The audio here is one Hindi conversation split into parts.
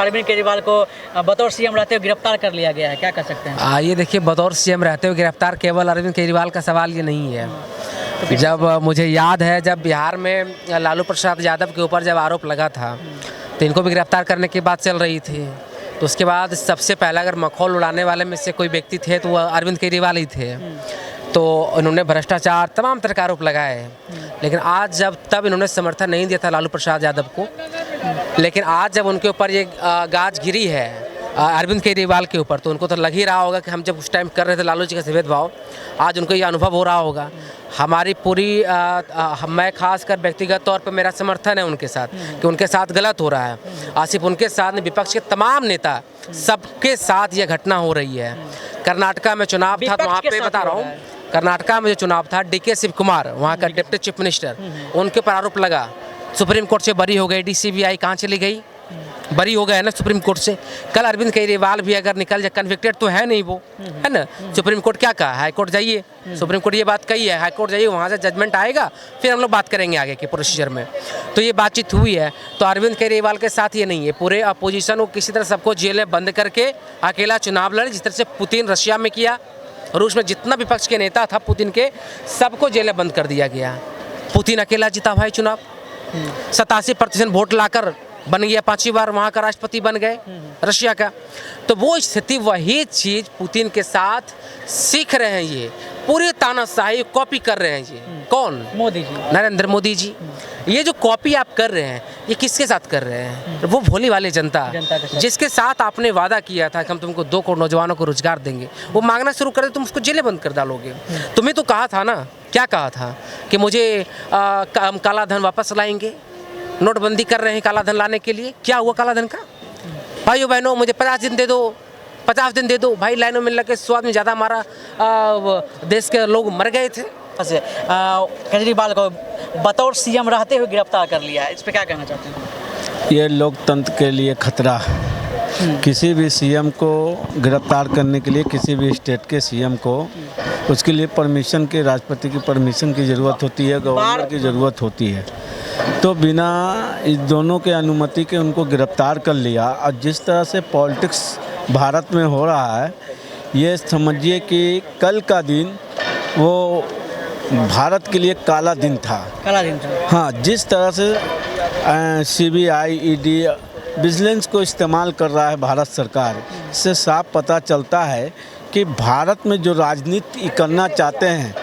अरविंद केजरीवाल को बतौर सीएम रहते हुए गिरफ्तार कर लिया गया है, क्या कर सकते हैं? ये देखिए, बतौर सीएम रहते हुए गिरफ्तार केवल अरविंद केजरीवाल का सवाल ये नहीं है। जब मुझे याद है, जब बिहार में लालू प्रसाद यादव के ऊपर जब आरोप लगा था तो इनको भी गिरफ्तार करने की बात चल रही थी। तो उसके बाद सबसे पहला अगर मखौल उड़ाने वाले में से कोई व्यक्ति थे तो वह अरविंद केजरीवाल ही थे। तो इन्होंने भ्रष्टाचार तमाम तरह के आरोप लगाए, लेकिन आज जब तब इन्होंने समर्थन नहीं दिया था लालू प्रसाद यादव को, लेकिन आज जब उनके ऊपर ये गाज गिरी है अरविंद केजरीवाल के ऊपर, तो उनको तो लग ही रहा होगा कि हम जब उस टाइम कर रहे थे लालू जी का सफेद भाव, आज उनको ये अनुभव हो रहा होगा। हमारी पूरी मैं खासकर व्यक्तिगत तौर पर मेरा समर्थन है उनके साथ कि उनके साथ गलत हो रहा है। सिर्फ उनके साथ नहीं, विपक्ष के तमाम नेता सबके साथ ये घटना हो रही है। कर्नाटका में चुनाव था तो वहाँ पे बता रहा हूँ, कर्नाटका में जो चुनाव था, DK शिव कुमार वहाँ का डिप्टी चीफ मिनिस्टर, उनके ऊपर आरोप लगा, सुप्रीम कोर्ट से बरी हो गई। DCBI कहाँ चली गई? बरी हो गए ना सुप्रीम कोर्ट से। कल अरविंद केजरीवाल भी अगर निकल जाए, कन्विक्टेड तो है नहीं वो, है ना। सुप्रीम कोर्ट क्या कहा? हाई कोर्ट जाइए, सुप्रीम कोर्ट ये बात कही है, हाई कोर्ट जाइए, वहाँ से जजमेंट आएगा, फिर हम लोग बात करेंगे आगे के प्रोसीजर में। तो ये बातचीत हुई है। तो अरविंद केजरीवाल के साथ ये नहीं है, पूरे अपोजिशन को किसी तरह सबको जेल में बंद करके अकेला चुनाव लड़े, जिस तरह से पुतिन रशिया में किया। रूस में जितना विपक्ष के नेता था पुतिन के, सबको जेलें बंद कर दिया गया। पुतिन अकेला जीता भाई चुनाव, 87% वोट लाकर बन गया, 5वीं बार वहाँ का राष्ट्रपति बन गए रशिया का। तो वो स्थिति, वही चीज़ पुतिन के साथ सीख रहे हैं। ये पूरी तानाशाही कॉपी कर रहे हैं। ये कौन? मोदी जी, नरेंद्र मोदी जी। ये जो कॉपी आप कर रहे हैं, ये किसके साथ कर रहे हैं? वो भोली वाली जनता जिसके साथ आपने वादा किया था कि हम तुमको 2 करोड़ नौजवानों को रोजगार देंगे, वो मांगना शुरू कर दे, तुम उसको जेलें बंद कर डालोगे। तुम्हें तो कहा था ना, क्या कहा था कि मुझे हम काला धन वापस लाएंगे, नोटबंदी कर रहे हैं काला धन लाने के लिए। क्या हुआ काला धन का? भाइयों बहनों, मुझे 50 दिन दे दो, 50 दिन दे दो। भाई लाइनों में लग के 100 आदमी ज़्यादा हमारा देश के लोग मर गए थे। केजरीवाल को बतौर सीएम रहते हुए गिरफ्तार कर लिया है, इस पर क्या कहना चाहते हैं? ये लोकतंत्र के लिए खतरा है। किसी भी सीएम को गिरफ्तार करने के लिए, किसी भी स्टेट के सीएम को, उसके लिए परमिशन के, राष्ट्रपति की परमिशन की ज़रूरत होती है, गवर्नर की ज़रूरत होती है। तो बिना इस दोनों के अनुमति के उनको गिरफ्तार कर लिया। और जिस तरह से पॉलिटिक्स भारत में हो रहा है, ये समझिए कि कल का दिन वो भारत के लिए काला दिन था। काला दिन था। हाँ, जिस तरह से CBI, ED, विजिलेंस को इस्तेमाल कर रहा है भारत सरकार, इससे साफ पता चलता है कि भारत में जो राजनीति करना चाहते हैं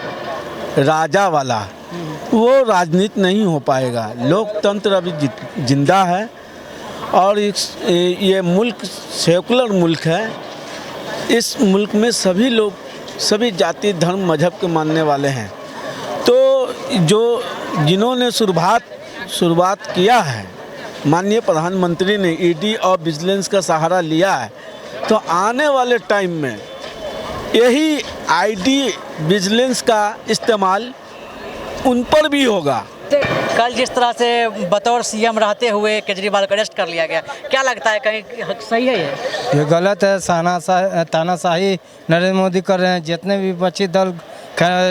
राजा वाला, वो राजनीति नहीं हो पाएगा। लोकतंत्र अभी जिंदा है और ये मुल्क सेकुलर मुल्क है। इस मुल्क में सभी लोग, सभी जाति, धर्म, मजहब के मानने वाले हैं। तो जिन्होंने शुरुआत किया है, माननीय प्रधानमंत्री ने ED और विजिलेंस का सहारा लिया है, तो आने वाले टाइम में यही ID विजिलेंस का इस्तेमाल उन पर भी होगा। कल जिस तरह से बतौर सीएम रहते हुए केजरीवाल को अरेस्ट कर लिया गया, क्या लगता है कहीं सही है? ये गलत है। तानाशाही नरेंद्र मोदी कर रहे हैं। जितने भी विपक्षी दल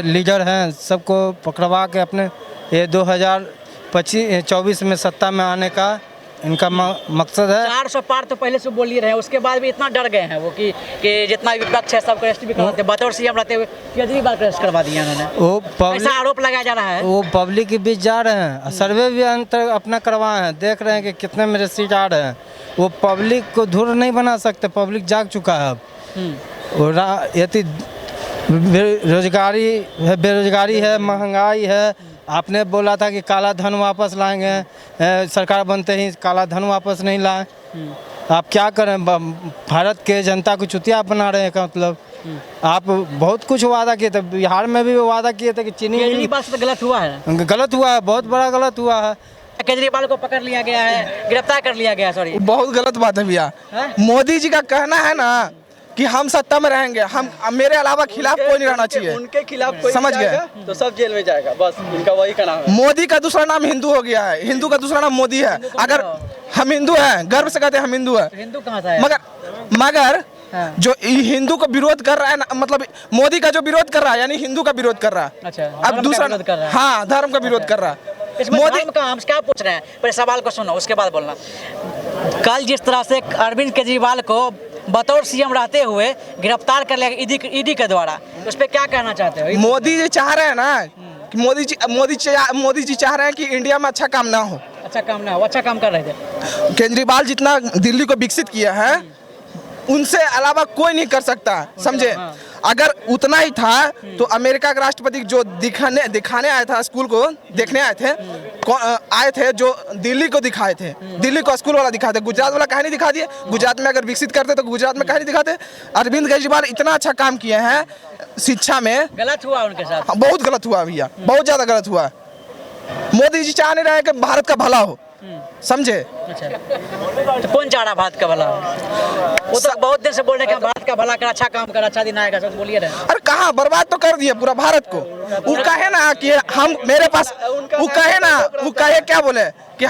लीडर हैं, सबको पकड़वा के अपने ये 2024 में सत्ता में आने का इनका मकसद है। 400 पार तो पहले से बोल ही रहे हैं, उसके बाद भी इतना डर गए हैं वो कि जितना विपक्ष है सबको अरेस्ट भी करवाते। बतौर सीएम रहते हुए केजरीवाल को अरेस्ट करवा दिया उन्होंने। वो ऐसा आरोप लगाया जा रहा है। वो पब्लिक के बीच जा रहे हैं, सर्वे भी अंतर अपना करवाए हैं, देख रहे हैं कि कितने मेरे सीट आ रहे हैं। वो पब्लिक को धुर नहीं बना सकते, पब्लिक जाग चुका है अब। यदि बेरोजगारी है, महंगाई है, आपने बोला था कि काला धन वापस लाएंगे, सरकार बनते ही काला धन वापस नहीं लाए। आप क्या करें? भारत के जनता को चुतिया बना रहे हैं का मतलब। आप बहुत कुछ वादा किए थे, बिहार में भी वादा किए थे कि चीनी बात तो गलत हुआ है। गलत हुआ है, बहुत बड़ा गलत हुआ है। केजरीवाल को पकड़ लिया गया है, गिरफ्तार कर लिया गया। सॉरी, बहुत गलत बात है भैया। मोदी जी का कहना है ना कि हम सत्ता में रहेंगे, हम मेरे अलावा खिलाफ कोई नहीं रहना चाहिए। उनके खिलाफ कोई समझ गए तो सब जेल में जाएगा, बस उनका वही का नाम है। मोदी का दूसरा नाम हिंदू हो गया है, हिंदू का दूसरा नाम मोदी है। अगर हम हिंदू हैं, गर्व से कहते हैं हम हिंदू हैं। हिंदू कहाँ से है? मगर जो हिंदू को विरोध कर रहा है, मतलब मोदी का जो विरोध कर रहा है, यानी हिंदू का विरोध कर रहा है। अच्छा, अब दूसरा, हाँ, धर्म का विरोध कर रहा है। इसमें मोदी धर्म का हम क्या पूछ रहे हैं, पहले सवाल को सुनो उसके बाद बोलना। कल जिस तरह से अरविंद केजरीवाल को बतौर सीएम रहते हुए गिरफ्तार कर लिया ईडी के द्वारा, उस पर क्या कहना चाहते हो? मोदी जी चाह रहे हैं ना कि मोदी जी चाह रहे हैं कि इंडिया में अच्छा काम ना हो। अच्छा काम ना हो, अच्छा काम कर रहे थे। केजरीवाल जितना दिल्ली को विकसित किया है उनसे अलावा कोई नहीं कर सकता, समझे। अगर उतना ही था तो अमेरिका के राष्ट्रपति जो दिखाने आया था, स्कूल को देखने आए थे जो दिल्ली को दिखाए थे, दिल्ली को स्कूल वाला दिखाए थे, गुजरात वाला कहानी दिखा दिए। गुजरात में अगर विकसित करते तो गुजरात में कहानी दिखाते। अरविंद केजरीवाल इतना अच्छा काम किए हैं शिक्षा में, गलत हुआ उनके साथ, बहुत गलत हुआ भैया, बहुत ज्यादा गलत हुआ। मोदी जी चाह नहीं रहे कि भारत का भला हो, समझे। अच्छा तो कौन चाह रहा भारत का भला? वो तो बहुत दिन से बोल रहे हैं कि भारत का भला कर, अच्छा काम कर, अच्छा दिन आएगा, सब बोलिए रहे। अरे कहाँ बर्बाद तो कर दिए पूरा भारत को। वो कहे ना कि हम मेरे पास, वो कहे ना, वो कहे क्या बोले कि